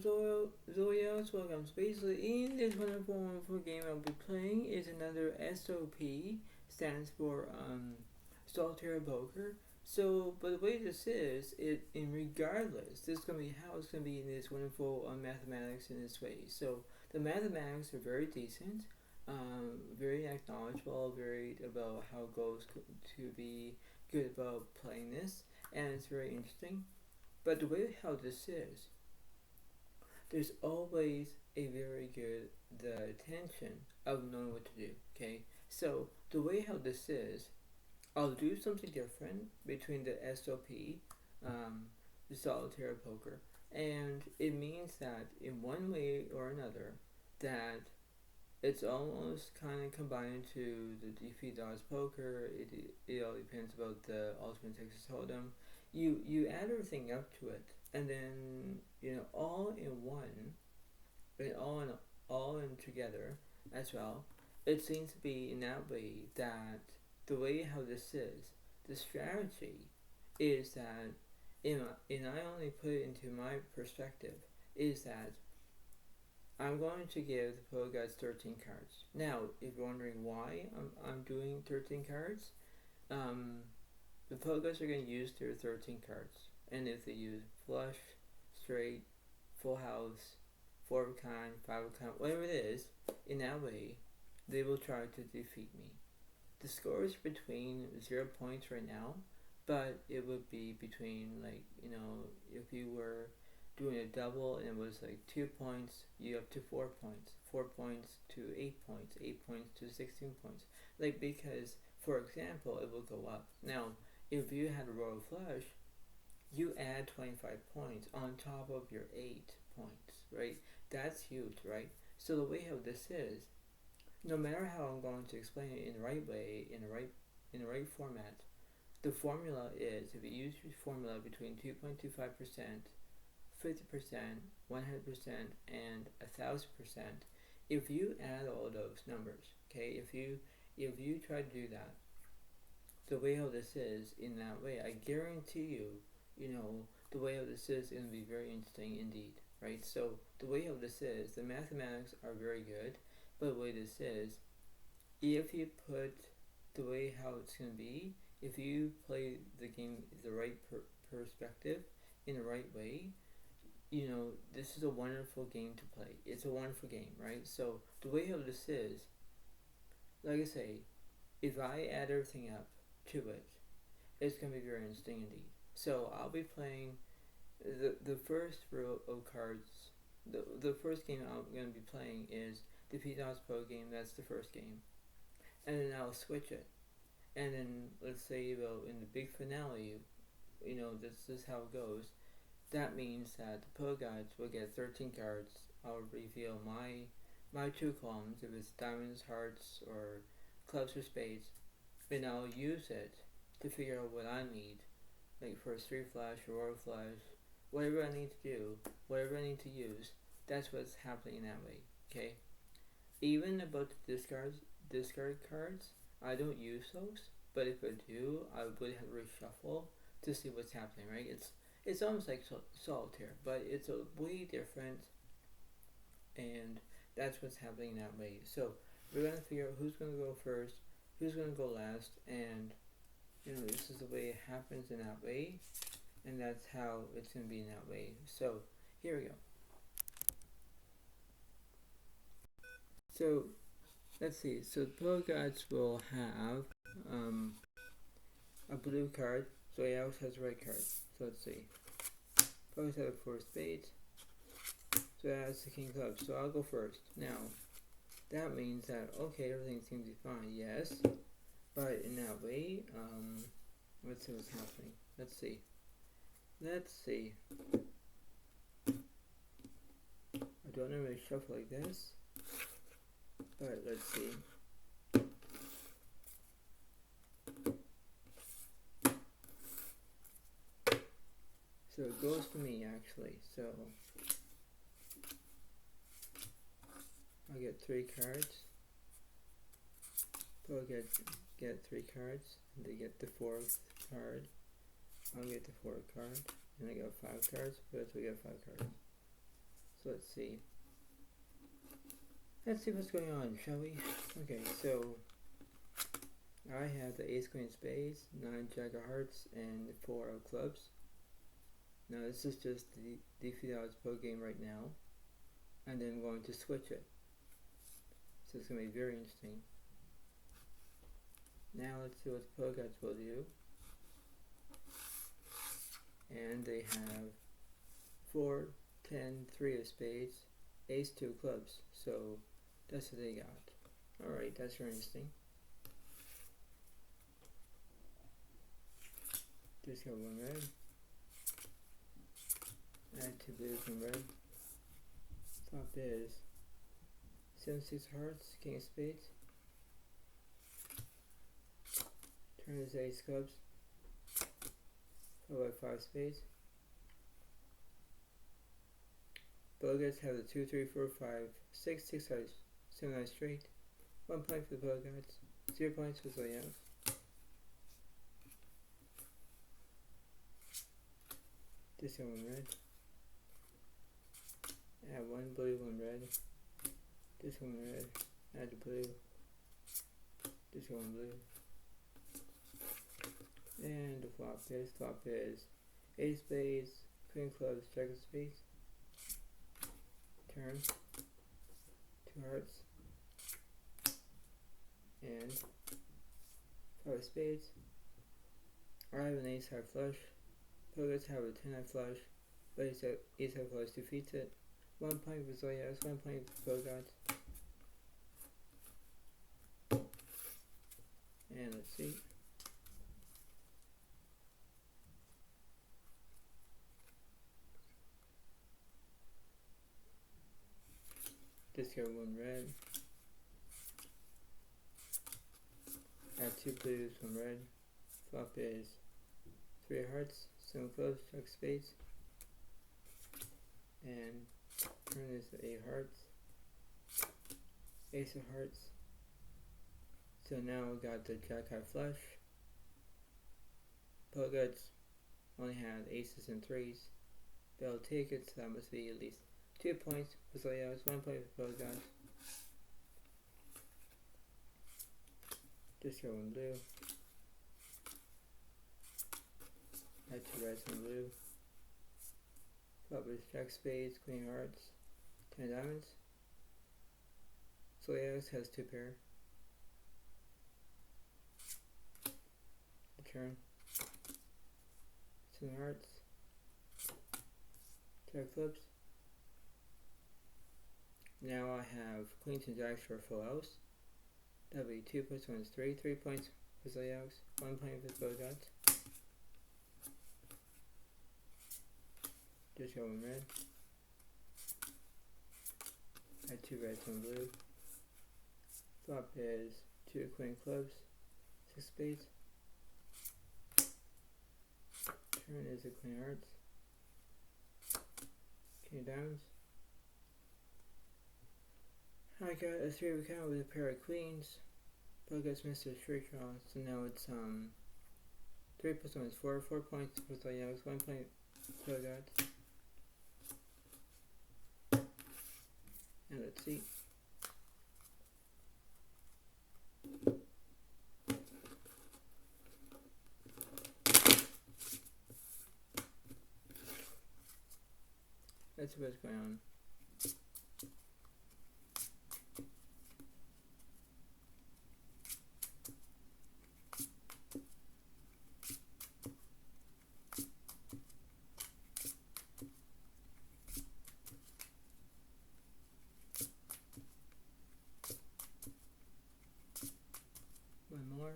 Zodiac, welcome. So basically, in this wonderful game I'll be playing is another SOP, stands for Solitaire Poker. So, but the way this is, regardless, this is going to be how it's going to be in this wonderful mathematics in this way. So, the mathematics are very decent, very acknowledgeable, very about how it goes to be good about playing this, and it's very interesting. But the way how this is, there's always a very good the attention of knowing what to do. Okay, so the way how this is, I'll do something different between the SOP, the solitaire poker, and it means that in one way or another that it's almost kind of combined to the defeat odds poker. It all depends about the ultimate Texas Hold'em. You add everything up to it, and then all in one, and all in together as well. It seems to be in that way that the way how this is, the strategy is that, and I only put it into my perspective, is that I'm going to give the Pro Guys 13 cards. Now, if you're wondering why I'm doing 13 cards, the Pro Guys are going to use their 13 cards. And if they use flush, straight, full house, 4 of a kind, 5 of a kind, whatever it is, in that way, they will try to defeat me. The score is between 0 points right now, but it would be between, if you were doing a double and it was 2 points, you up to 4 points, 4 points to 8 points, 8 points to 16 points. Because, for example, it will go up. Now, if you had a royal flush, you add 25 points on top of your 8 points, right? That's huge, right? So the way how this is, no matter how I'm going to explain it in the right way, in the right format, the formula is, if you use your formula between 2.25%, 50%, 100%, and 1,000%, if you add all those numbers, okay, if you try to do that, the way how this is in that way, I guarantee you, the way how this is going to be very interesting indeed, right? So the way how this is, the mathematics are very good, but the way this is, if you put the way how it's going to be, if you play the game the right perspective, in the right way, this is a wonderful game to play. It's a wonderful game, right? So the way how this is, like I say, if I add everything up to it, it's going to be very interesting indeed. So I'll be playing the first row of cards. The first game I'm going to be playing is the PDOS Pro game. That's the first game, and then I'll switch it. And then let's say in the big finale, this is how it goes. That means that the Pro Guys will get 13 cards. I'll reveal my 2 columns, if it's diamonds, hearts, or clubs or spades, and I'll use it to figure out what I need, for a 3 flash or royal flash, whatever I need to do, whatever I need to use. That's what's happening in that way. Okay. Even about the discard cards, I don't use those, but if I do, I would have to reshuffle to see what's happening. Right? It's almost like solitaire, but it's a way different, and that's what's happening that way. So we're going to figure out who's going to go first, who's going to go last, and this is the way it happens in that way, and that's how it's going to be in that way. So here we go. So let's see. So the Pro Guys will have a blue card. So he also has a red card. So let's see. Pro Guys have 4 spades. So that's the king of clubs. So I'll go first. Now, that means that, okay, everything seems to be fine. Yes. But in that way, let's see what's happening. Let's see. I don't normally shuffle like this, but let's see. So it goes to me actually. So I'll get 3 cards. So I'll get 3 cards, and they get the 4th card. I'll get the 4th card, and I got 5 cards, but we got 5 cards. So let's see. Let's see what's going on, shall we? Okay, so I have the ace queen of spades, 9 jack of hearts, and 4 of clubs. Now this is just the $50 per game right now, and then I'm going to switch it. So it's going to be very interesting. Now let's see what the pro guys will do. And they have 4, 10, 3 of spades, ace, 2 of clubs. So that's what they got. Alright, that's very interesting. Just got 1 red. Add 2 blues, 1 red. Flop is 7, 6 hearts, king of spades. Turn is ace clubs. Followed by 5 spades. Bogus have the 2, 3, 4, 5, 6, 6 hearts, 7 eyes straight. 1 point for the Bogarts, 0 points for Zodiac. This one red. Add 1 blue, 1 red. This one red. Add the blue. This one blue. And the flop is ace spades, queen clubs, jack of spades. Turn. 2 hearts. And 5 spades. I have an ace high flush. Pokers have a 10 high flush, but ace high flush defeats it. 1 point for Zodiac, 1 point for Bogarts. And let's see. Discard 1 red. Add 2 blues, 1 red. Flop is 3 hearts, 7 clubs, jack of spades. And turn is 8 hearts. Ace of hearts. So now we got the jack high flush. Bogarts only had aces and 3s. They'll take it, so that must be at least 2 points for Zodiac, 1 point for Bogarts. Discard 1 blue. Add 2 reds, 1 blue. Flop is jack spades, queen hearts, 10 diamonds. Zodiac has 2 pair. Turn. 7 hearts. Jack clubs. Now I have queens and jacks for full house. That'll be 2 plus 1 is 3. 3 points for Zodiac, 1 point for Bogarts. Just got 1 red. Add 2 reds, 1 blue. Flop is 2 queen clubs, 6 spades. Turn is a queen hearts. King diamonds. I got a 3 of a kind with a pair of queens. Bogarts missed a straight draw, so now it's 3 plus 1 is 4. 4 points for Zodiac, 1 point for Bogarts. And let's see. Let's see what's going on. One more.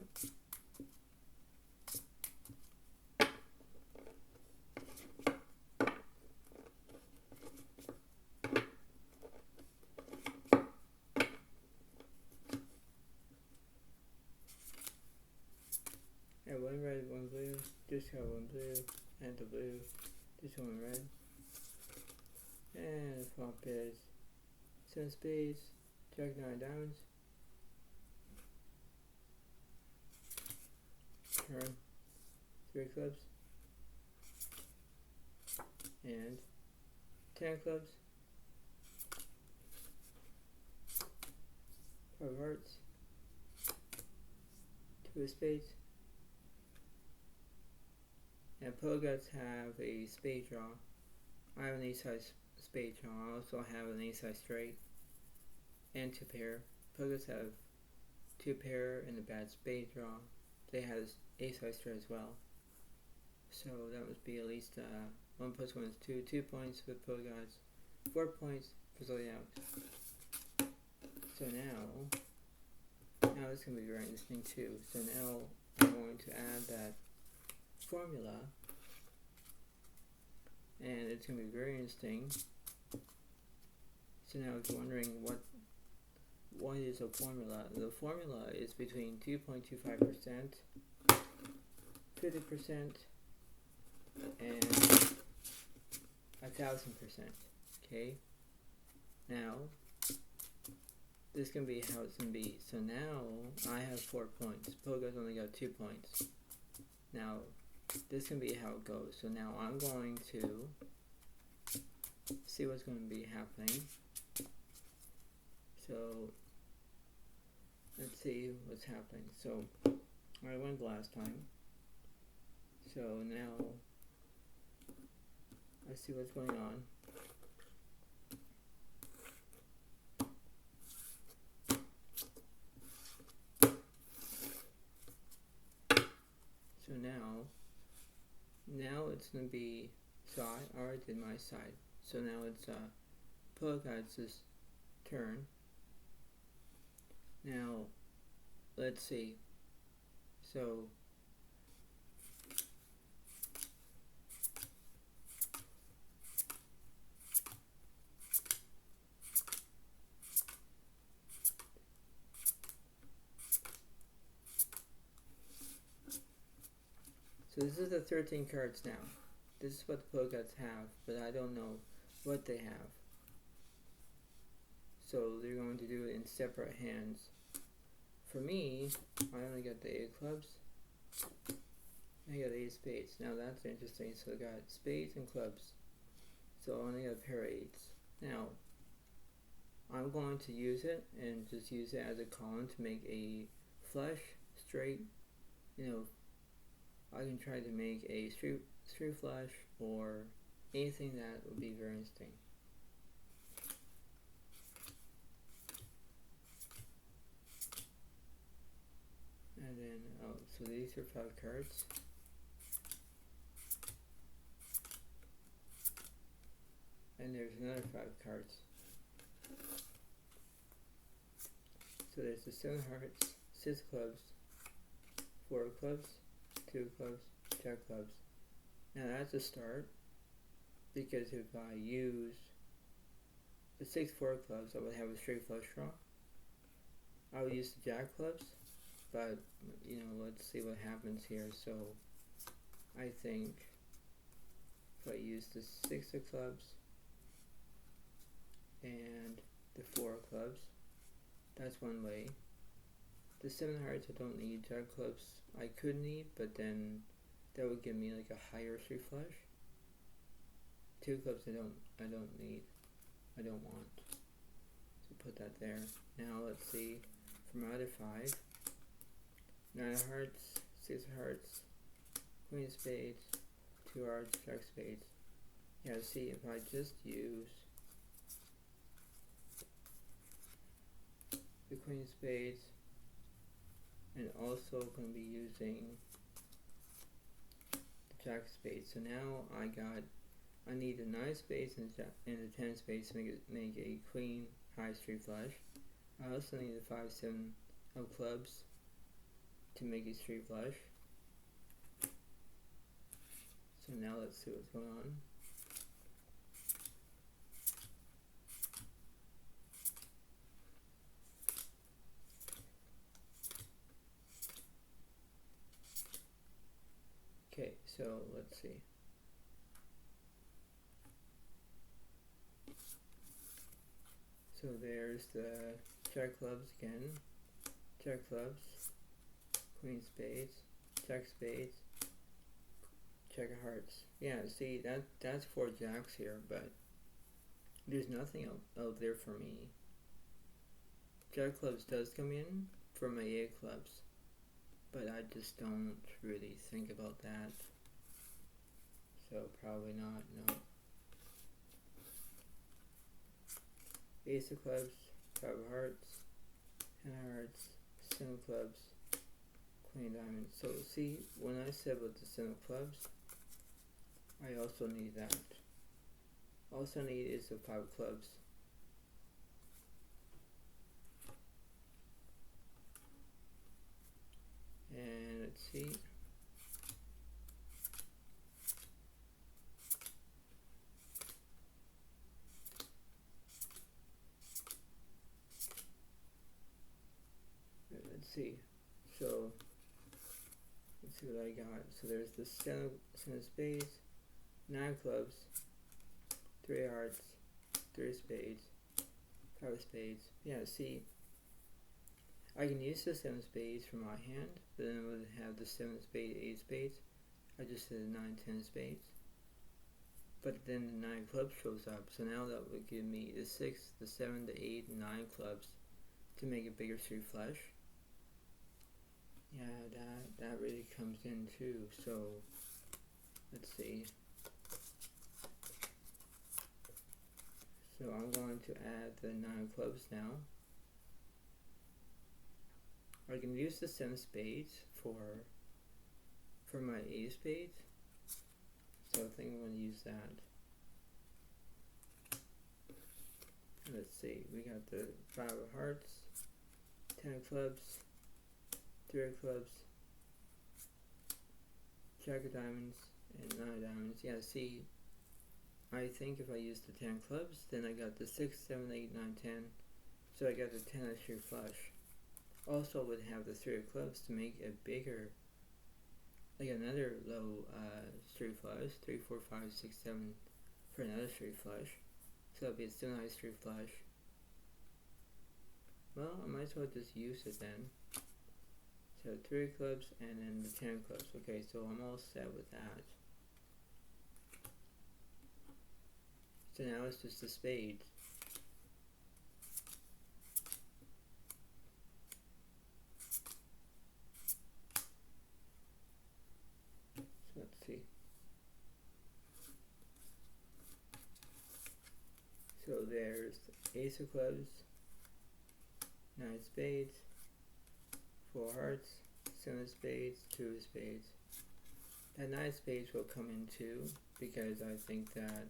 And 1 red, 1 blue. Just got 1 blue, and the blue. Just 1 red. And the flop is 7 spades, jack 9 diamonds. Turn 3 clubs. And 10 clubs. 5 hearts, 2 of spades, and Pogots have a spade draw. I have an ace-high spade draw. I also have an ace-high straight and 2 pair. Pogots have 2 pair and a bad spade draw. They have ace-high straight as well. So that must be at least 1 plus 1 is 2. 2 points with Pogots, 4 points for Zodiac. So now it's going to be very interesting too. So now I'm going to add that formula, and it's going to be very interesting. So now I was wondering what is a formula. The formula is between 2.25%, 50%, and 1,000%. Okay. Now this can be how it's going to be. So now I have 4 points. Pogo's only got 2 points. Now this can be how it goes. So now I'm going to see what's going to be happening. So let's see what's happening. So I went last time. So now I see what's going on. So now it's going to be, so I already did my side. So now it's Pogots' turn. Now, let's see. So this is the 13 cards now. This is what the Pogots have, but I don't know what they have. So they're going to do it in separate hands. For me, I only got the 8 of clubs. I got 8 of spades. Now that's interesting. So I got spades and clubs. So I only got a pair of 8s. Now, I'm going to use it and just use it as a column to make a flush, straight, I can try to make a straight flush or anything that would be very interesting. And then, so these are 5 cards. And there's another 5 cards. So there's the 7 hearts, 6 clubs, 4 clubs, 2 clubs, Jack clubs. Now that's a start, because if I use the 6 4 clubs, I would have a straight flush draw. I would use the Jack clubs, but let's see what happens here. So I think if I use the 6 of clubs and the 4 clubs, that's one way. The 7 hearts I don't need. Jack clubs I could need, but then that would give me like a higher straight flush. 2 clubs I don't need. I don't want. So put that there. Now let's see, for my other 5, 9 of hearts, 6 of hearts, Queen of spades, 2 hearts, Jack of spades. Yeah, see, if I just use the Queen of spades, and also going to be using the Jack of spades. So now I need the 9 of spades and the 10 of spades to make a queen high straight flush. I also need the 5 7 of clubs to make a straight flush. So now let's see what's going on. Okay, so let's see. So there's the Jack clubs again, Jack clubs, Queen spades, Jack spades, Jack of hearts. Yeah, see, that's 4 jacks here, but there's nothing out there for me Jack clubs does come in for my 8 clubs, but I just don't really think about that. So probably not, no. Ace of clubs, 5 of hearts, 10 of hearts, 7 of clubs, Queen of diamonds. So see, when I said about the 7 of clubs, I also need that. Also need is the 5 of clubs. And let's see. Let's see. So let's see what I got. So there's the 7 of spades, 9 of clubs, 3 of hearts, 3 of spades, 5 of spades. Yeah, see, I can use the 7 of spades for my hand, but then I would have the 7 of spades, 8 of spades. I just did a 9, 10 of spades. But then the 9 of clubs shows up, so now that would give me the 6, the 7, the 8, and 9 clubs to make a bigger 3 flush. Yeah, that really comes in too, so let's see. So I'm going to add the 9 of clubs now. I can use the 7 of spades for my 8 of spades. So I think I'm going to use that. Let's see, we got the 5 of hearts, 10 of clubs, 3 of clubs, Jack of diamonds, and 9 of diamonds. Yeah, see, I think if I use the 10 of clubs, then I got the 6, 7, 8, 9, 10. So I got the 10 of sheer flush. Also would have the 3 of clubs to make a bigger, like another low 3 flush, 3, 4, 5, 6, 7 for another 3 flush. So it'll be a still nice 3 flush. Well, I might as well just use it then. So 3 of clubs and then the 10 of clubs. Okay, so I'm all set with that. So now it's just the spades. So let's see. So there's ace of clubs, 9 of spades, 4 hearts, 7 of spades, 2 of spades. That 9 of spades will come in too, because I think that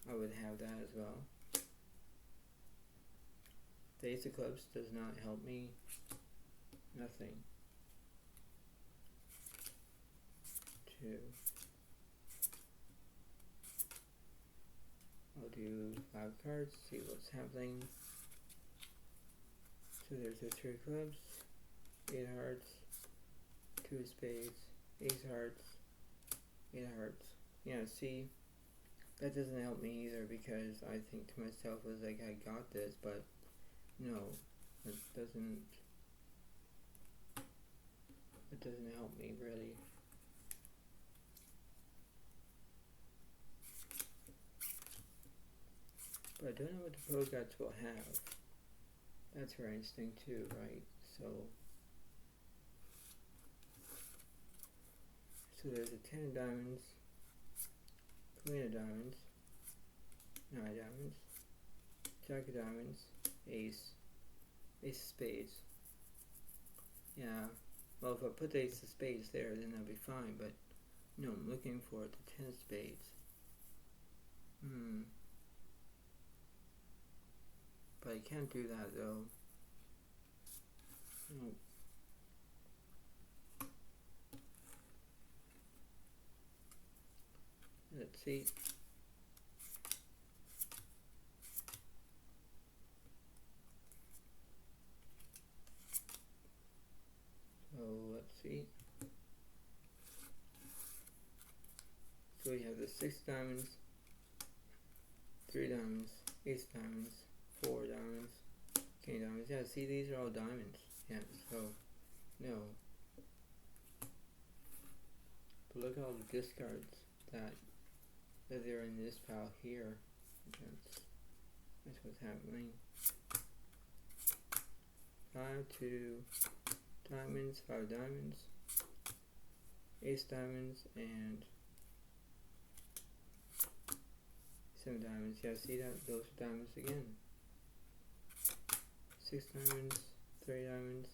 I would have that as well. The ace of clubs does not help me. Nothing. 2. I'll do 5 cards, see what's happening. So there's the 3 clubs, 8 hearts, 2 spades, 8 hearts, 8 hearts. Yeah, see, that doesn't help me either, because I think to myself, I was like, I got this, but no, it doesn't help me really. But I don't know what the pro guts will have. That's very interesting too, right? So there's a 10 of diamonds, Queen of diamonds, 9 of diamonds, Jack of diamonds, Ace of spades. Yeah, well, if I put the Ace of spades there, then I'll be fine, but no, I'm looking for the 10 of spades. But I can't do that though. No. Let's see. So let's see. So we have the 6 diamonds, 3 diamonds, 8 diamonds, 4 diamonds, King diamonds. Yeah, see, these are all diamonds. Yeah, so no. But look at all the discards that they're in this pile here. That's what's happening. 5, 2 diamonds, 5 diamonds, ace diamonds, and 7 diamonds. Yeah, see that? Those are diamonds again. 6 diamonds, 3 diamonds,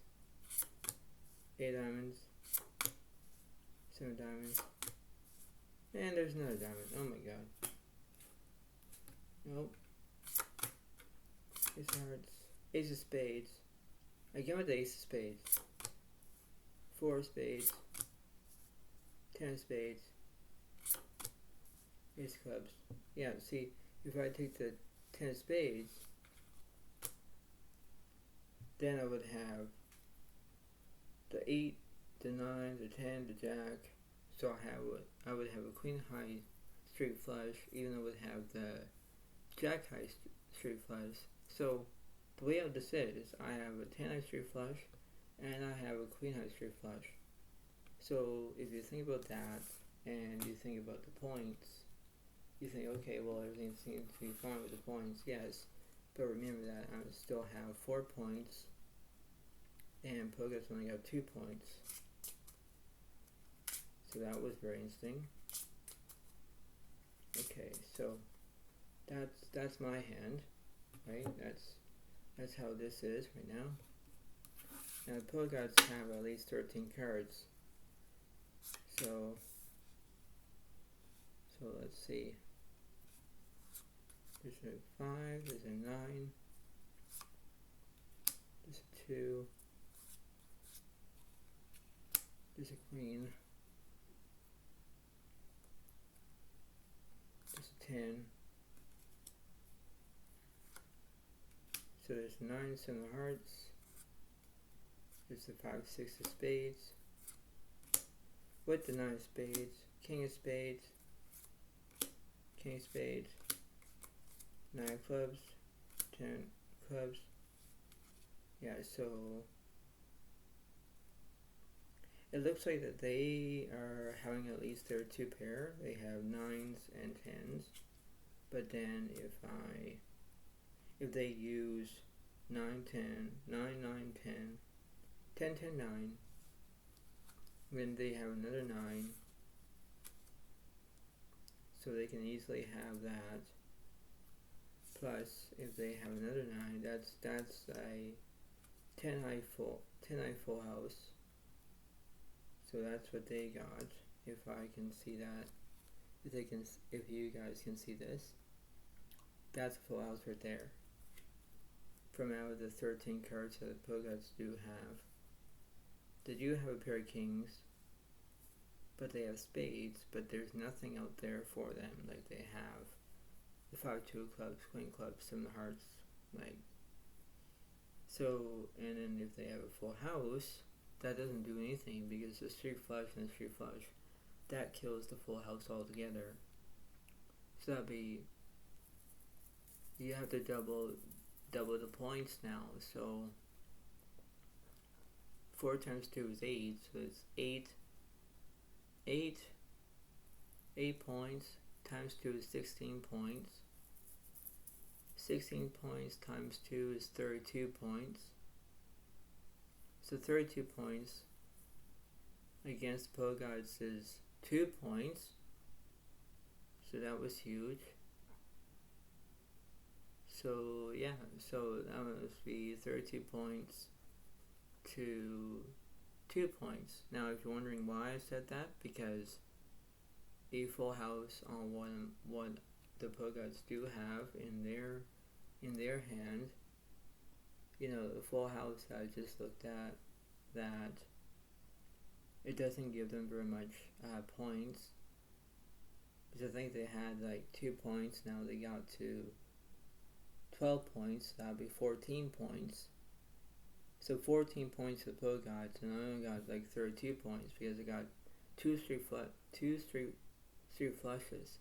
8 diamonds, 7 diamonds, and there's another diamond. Oh my god. Nope. Ace of hearts. Ace of spades. Again with the ace of spades. 4 of spades. 10 of spades. Ace of clubs. Yeah, see, if I take the 10 of spades, then I would have the 8, the 9, the 10, the jack. So I would have a queen high straight flush, even though I would have the jack high straight flush. So the way this is, I have a 10 high straight flush, and I have a queen high straight flush. So if you think about that, and you think about the points, you think, okay, well, everything seems to be fine with the points. Yes, but remember that I still have 4 points, and Poke's only got 2 points. So that was very interesting. Okay, so that's my hand, right? That's how this is right now. Now the Pokegods have at least 13 cards. So let's see. There's a 5, there's a 9, there's a 2, there's a queen, there's a 10, so there's 9, 7 of hearts, there's the 5, 6 of spades, with the 9 of spades, king of spades, king of spades, 9 of clubs, 10 clubs. Yeah, so it looks like that they are having at least their 2 pair. They have 9s and 10s. But then if they use 9, 10, 9, 9, 10, 10, 10, 9, then they have another 9. So they can easily have that. Plus, if they have another 9, that's a 10 high full house. So that's what they got. If I can see that, if you guys can see this, that's a full house right there. From out of the 13 cards that the Pokegods do have, they do have a pair of kings, but they have spades. But there's nothing out there for them. Like they have the 5, 2 of clubs, queen clubs, 7 of hearts, like. So, and then if they have a full house, that doesn't do anything because the straight flush and the straight flush, that kills the full house altogether. So that'd be, you have to double the points now. So 4 times 2 is 8, so it's 8 points times 2 is 16 points. 16 points times 2 is 32 points. So 32 points against the Pokegods is 2 points. So that was huge. So yeah, so that must be 32 points to 2 points. Now if you're wondering why I said that, because a full house on what the Pokegods do have in their hand, you know, the full house I just looked at, that it doesn't give them very much points. Because I think they had like 2 points, now they got to 12 points, that would be 14 points. So 14 points to the Pokegods, and I only got like 32 points because I got two straight flushes.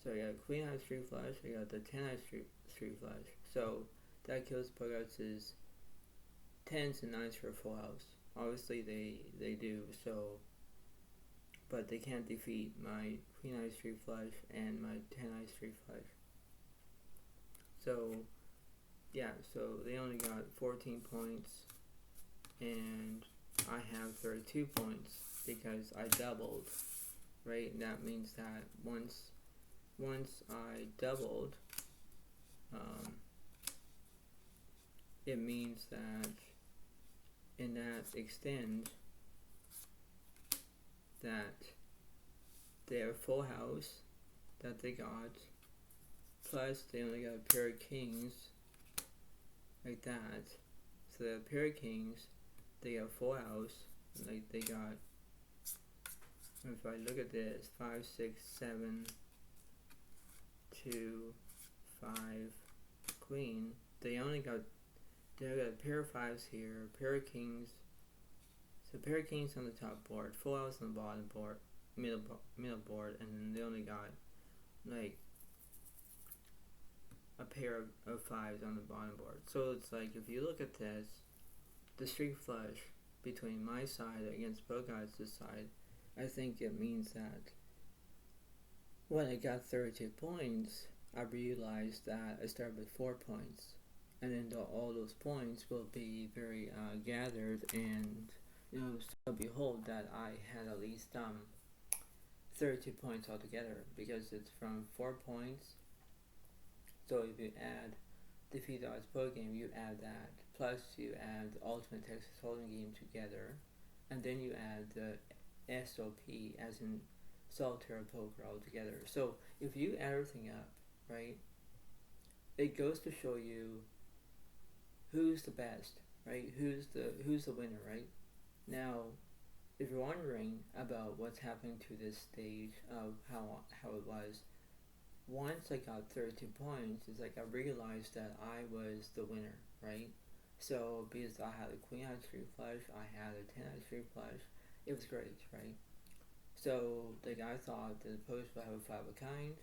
So I got queen high straight flush, I got the 10 high straight flush. So that kills Pokegods' 10s and 9s for a full house. Obviously they do, so, but they can't defeat my queen high straight flush and my 10 high straight flush. So yeah, so they only got 14 points, and I have 32 points because I doubled, right? And that means that once I doubled, um, it means that in that extend that their full house that they got, plus they only got a pair of kings, like that. So they have a pair of kings, they got a full house, like they got, if I look at this, 5, 6, 7, 2, 5, queen, they got a pair of fives here, a pair of kings, so a pair of kings on the top board, full house on the bottom board, middle board, and then they only got like a pair of fives on the bottom board. So it's like, if you look at this, the street flush between my side against Bogart's side, I think it means that when I got 32 points, I realized that I started with 4 points, and then all those points will be very gathered, and so behold that I had at least 32 points altogether, because it's from 4 points. So if you add Defeat Odds Pro Game, you add that, plus you add the Ultimate Texas Hold'em game together, and then you add the SOP, as in Solitaire Poker, all together. So if you add everything up, right, it goes to show you who's the best, right? Who's the winner, right? Now, if you're wondering about what's happening to this stage of how it was, once I got 32 points, it's like I realized that I was the winner, right? So because I had a queen out of street flush, I had a 10 out of street flush, it was great, right? So the guy thought that the post would have a 5 of kind,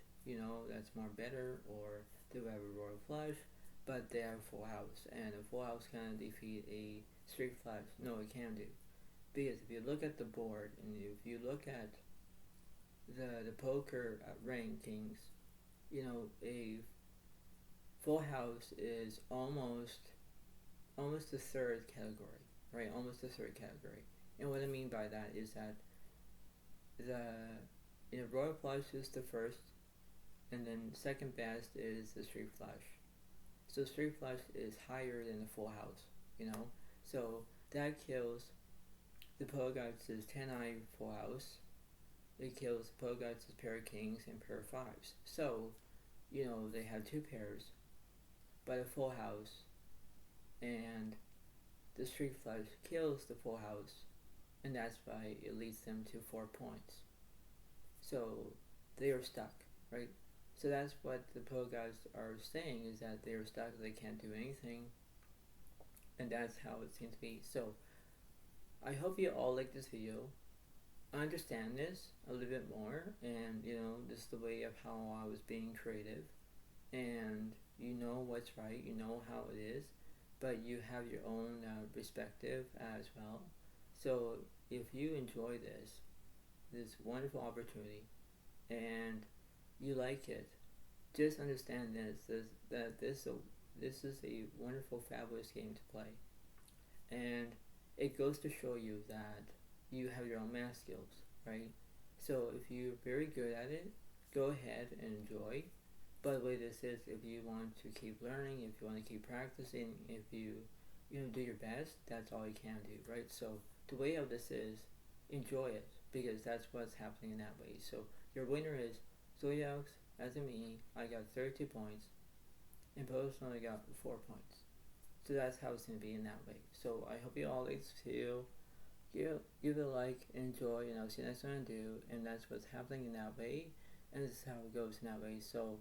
that's more better, or they would have a royal flush, but they have a full house, and a full house can defeat a street flush. No, it can do. Because if you look at the board, and if you look at the poker rankings, a full house is almost the third category, right? Almost the third category. And what I mean by that is that the royal flush is the first, and then second best is the street flush. So street flush is higher than the full house, So that kills the Pogart's 10-eye full house. It kills the Pogart's pair of kings and pair of fives. So, they have 2 pairs, but a full house, and the street flush kills the full house, and that's why it leads them to 4 points. So they are stuck, right? So that's what the Pogart's are saying, is that they are stuck, they can't do anything, and that's how it seems to be. So I hope you all like this video, understand this a little bit more, and this is the way of how I was being creative, and you know what's right, you know how it is, but you have your own perspective as well. So if you enjoy this wonderful opportunity, and you like it, just understand that this is a wonderful, fabulous game to play, and it goes to show you that you have your own math skills, right? So if you're very good at it, go ahead and enjoy. By the way, this is if you want to keep learning, if you want to keep practicing, if you do your best, that's all you can do, right? So the way of this is enjoy it, because that's what's happening in that way. So your winner is Zodiac, as in me. I got 32 points, and Post only got 4 points. So that's how it's going to be in that way. So I hope you all like this video. Give it a like, enjoy, and I'll see you next time I do. And that's what's happening in that way, and this is how it goes in that way. So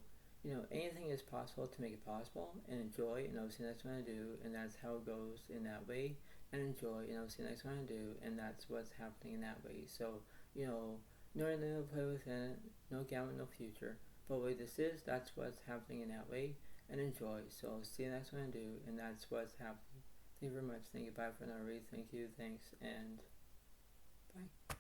anything is possible to make it possible, and enjoy, and I'll see you next time I do. And that's how it goes in that way, and enjoy, and I'll see you next time I do. And that's what's happening in that way. So no to play with it, no gamble, no future. But the way this is, that's what's happening in that way, and enjoy. So I'll see you next time I do, and that's what's happening. Thank you very much. Thank you. Bye for now. Thank you. Thanks. And bye.